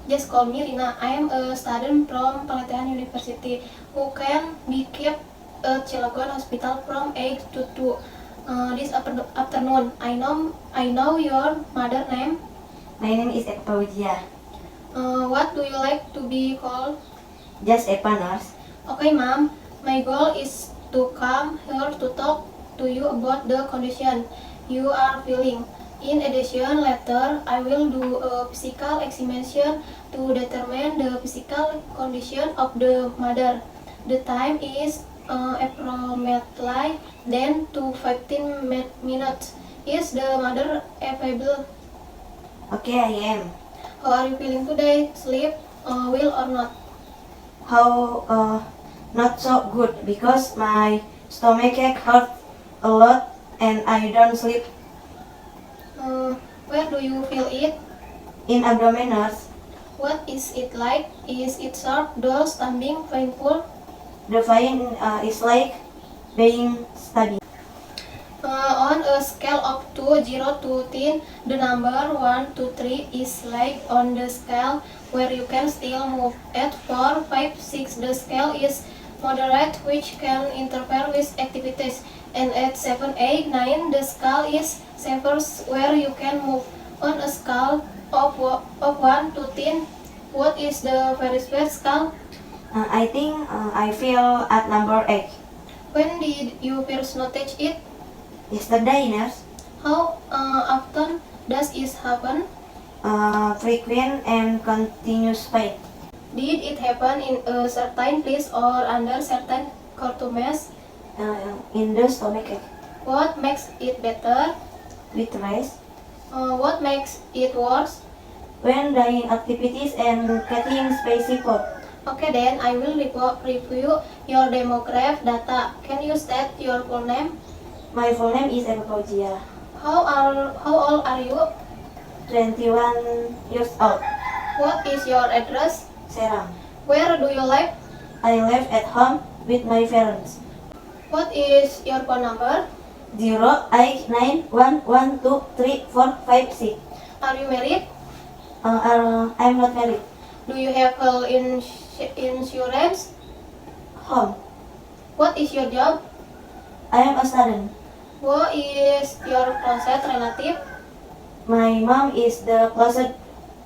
Just call me Rina. I am a student from Pelatihan University who can be kept at Cilegon Hospital from 8 to 2 this afternoon. I know your mother name. My name is Eva Fauzia. What do you like to be called? Just Eva, nurse. Okay, ma'am. My goal is to come here to talk to you about the condition you are feeling. In addition, later I will do a physical examination to determine the physical condition of the mother. The time is approximately 10 to 15 minutes. Is the mother available? Okay, I am. How are you feeling today? Sleep well or not? Not so good because my stomach hurt a lot and I don't sleep. Where do you feel it? In abdomen, nurse. What is it like? Is it sharp, dull, stabbing, painful? The pain is like being stabbed. On a scale of 0 to 10, the number 1 to 3 is like on the scale where you can still move. At 4, 5, 6, the scale is moderate, which can interfere with activities. And at 7, 8, 9, the scale is severe, where you can move. On a scale of 1 to 10, what is the very best scale? I think I feel at number 8. When did you first notice it? Yesterday, nurse. How often does it happen? Frequent and continuous pain. Did it happen in a certain place or under certain circumstances? In the stomach What makes it better? with rest. What makes it worse? When doing activities and getting spicy food. Okay, then I will review your demographic data. Can you state your full name? My full name is Eva Fauzia. How old are you? 21 years old. What is your address? Serang. Where do you live? I live at home with my parents. What is your phone number? 089112345 6. Are you married? I'm not married. Do you have health insurance? Home. What is your job? I am a student. Who is your closest relative? My mom is the closest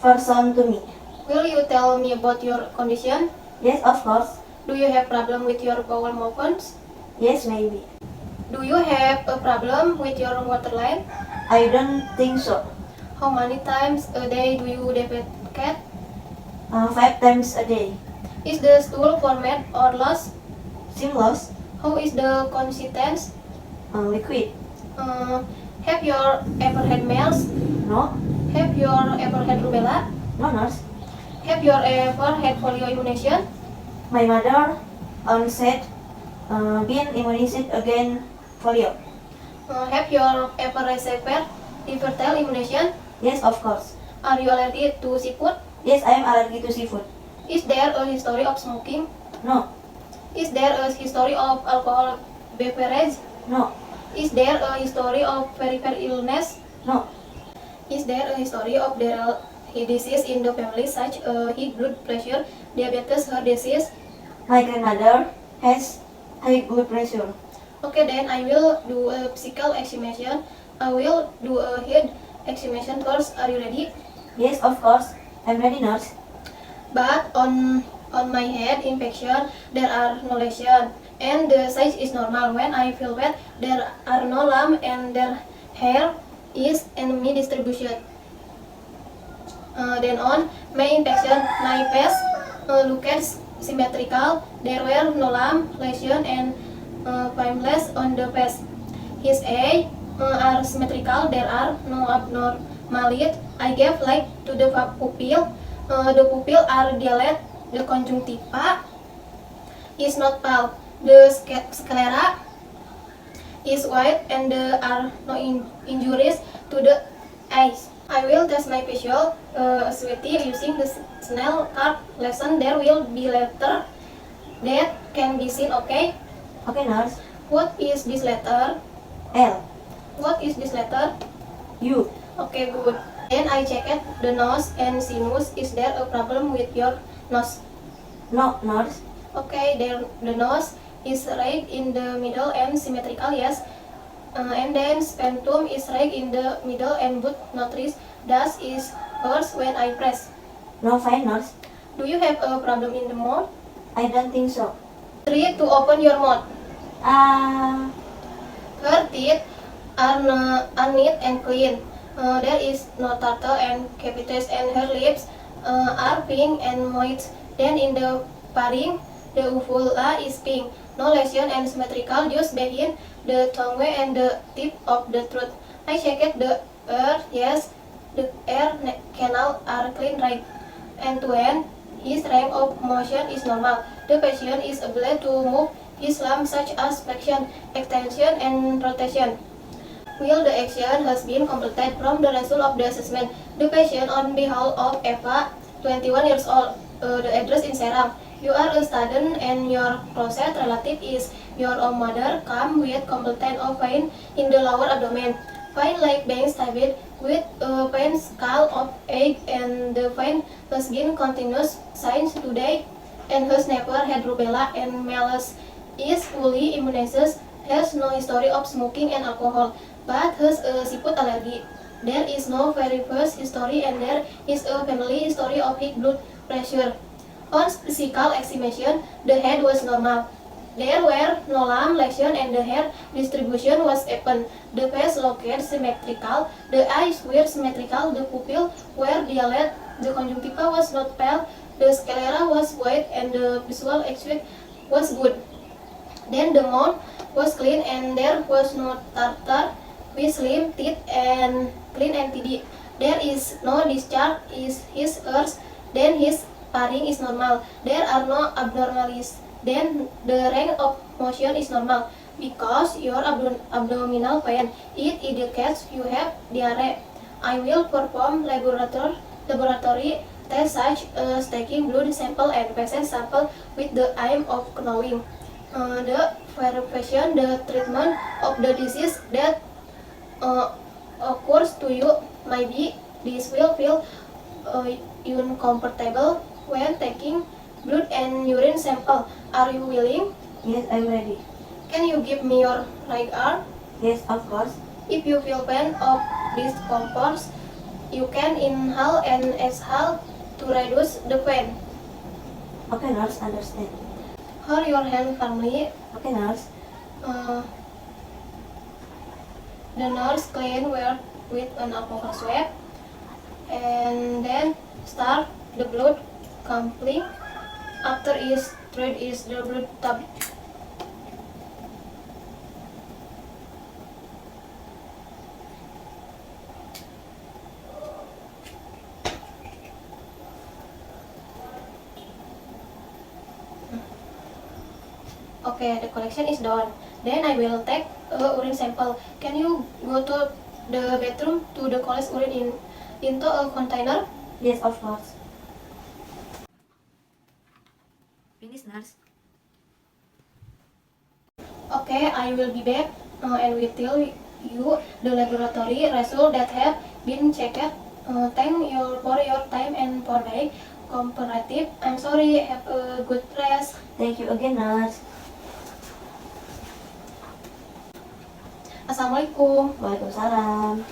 person to me. Will you tell me about your condition? Yes, of course. Do you have problem with your bowel movements? Yes, maybe. Do you have a problem with your waterline? I don't think so. How many times a day do you defecate? 5 times a day. Is the stool formed or lost? Seamless. How is the consistency? Liquid. Have you ever had MERS? No. Have you ever had rubella? No, nurse. Have you ever had polio immunization? My mother said been immunized against polio. Have you ever received infantile immunization? Yes, of course. Are you allergic to seafood? Yes, I am allergic to seafood. Is there a history of smoking? No. Is there a history of alcohol beverage? No. Is there a history of peripheral illness? No. Is there a history of disease in the family such as high blood pressure, diabetes, heart disease? My grandmother has high blood pressure. Okay, then I will do a physical examination. I will do a head examination first. Are you ready? Yes, of course. I'm ready, nurse. But on my head infection, there are no lesions and the size is normal. When I feel wet, there are no lump and their hair is enemy distribution. Then on my infection, my face looked symmetrical. There were no lump, lesion and pimples on the face. His eyes are symmetrical. There are no abnormality. I gave light to the pupil. The pupil are dilated. The conjunctiva is not pale. The sclera is white and there are no injuries to the eyes. I will test my visual acuity using the Snell card lesson. There will be letter that can be seen. Okay. Okay, nurse. What is this letter? L. What is this letter? U. Okay, good. Then I checked the nose and sinus. Is there a problem with your nose? No, nurse. Okay, the nose is right in the middle and symmetrical, yes. And then sputum is right in the middle and both nostrils. Does is hurts when I press. No, fine, nurse. Do you have a problem in the mouth? I don't think so. 3. To open your mouth. Ah, Her teeth are neat and clean. There is no tartar and cavities, and her lips are pink and moist. Then in the pharynx, the uvula is pink. No lesion and symmetrical just behind the tongue and the tip of the throat. I checked the air. Yes, the air canal are clean right. And to end, his range of motion is normal. The patient is able to move his limbs such as flexion, extension, and rotation. Will the action has been completed from the result of the assessment. The patient on behalf of Eva, 21 years old, the address in Serang. You are a student and your closest relative is your own mother. Come with complaint of pain in the lower abdomen. Pain like being stabbed with a pain scale of 8 and the pain has been continuous since today and has never had rubella and malaise. Is fully immunized, has no history of smoking and alcohol, but has a seafood allergy. There is no very first history and there is a family history of high blood pressure. On physical examination, the head was normal. There were no lump lesion and the hair distribution was even. The face looked symmetrical, the eyes were symmetrical, the pupil were dilated, the conjunctiva was not pale, the sclera was white and the visual acuity was good. Then the mouth was clean and there was no tartar, with slim teeth and clean and tidy. There is no discharge is his ears, then his pharynx is normal. There are no abnormalities. Then the range of motion is normal. Because your abdominal pain, it indicates you have diarrhea. I will perform laboratory tests such as taking blood sample and feces sample with the aim of knowing the verification, the treatment of the disease that occurs to you. Maybe this will feel uncomfortable when taking blood and urine sample. Are you willing? yes, I'm ready. Can you give me your right arm? Yes, of course. If you feel pain or discomfort, you can inhale and exhale to reduce the pain. Okay, nurse, understand. Hold your hand firmly. Okay, nurse. Uh, the nurse clean where with an alcohol swab and then start the blood coupling. After each thread is the blood tub. Okay, the collection is done. Then I will take a urine sample. Can you go to the bathroom to the collect urine into a container? Yes, of course. Finish, nurse. Okay, I will be back and will tell you the laboratory result that have been checked. Thank you for your time and for the cooperative. I'm sorry. Have a good rest. Thank you again, nurse. Assalamualaikum. Waalaikumsalam.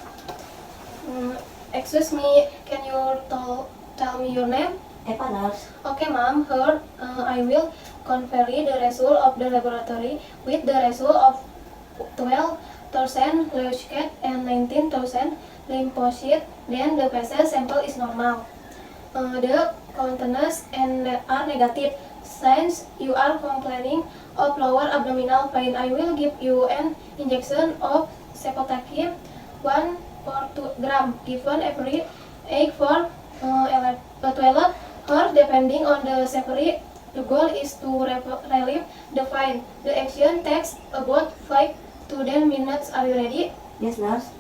Excuse me, can you tell me your name? Eva, nurse. Okay, ma'am. Here, I will convey the result of the laboratory with the result of 12% leukocyte and 19% lymphocyte. Then the fecal sample is normal. The contents and are negative. Since you are complaining of lower abdominal pain, I will give you an injection of cefotaxime 1/2 gram given every 8 for 12 hours depending on the severity. The goal is to relieve the pain. The action takes about 5 to 10 minutes. Are you ready? Yes, nurse.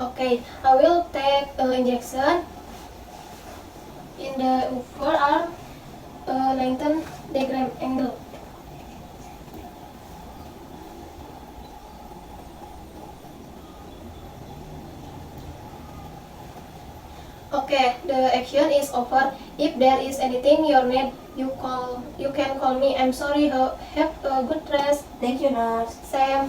Okay, I will take injection in the forearm, lengthen diagram angle. Okay, the action is over. If there is anything you need, you can call me. I'm sorry. Have a good rest. Thank you, nurse. Sam.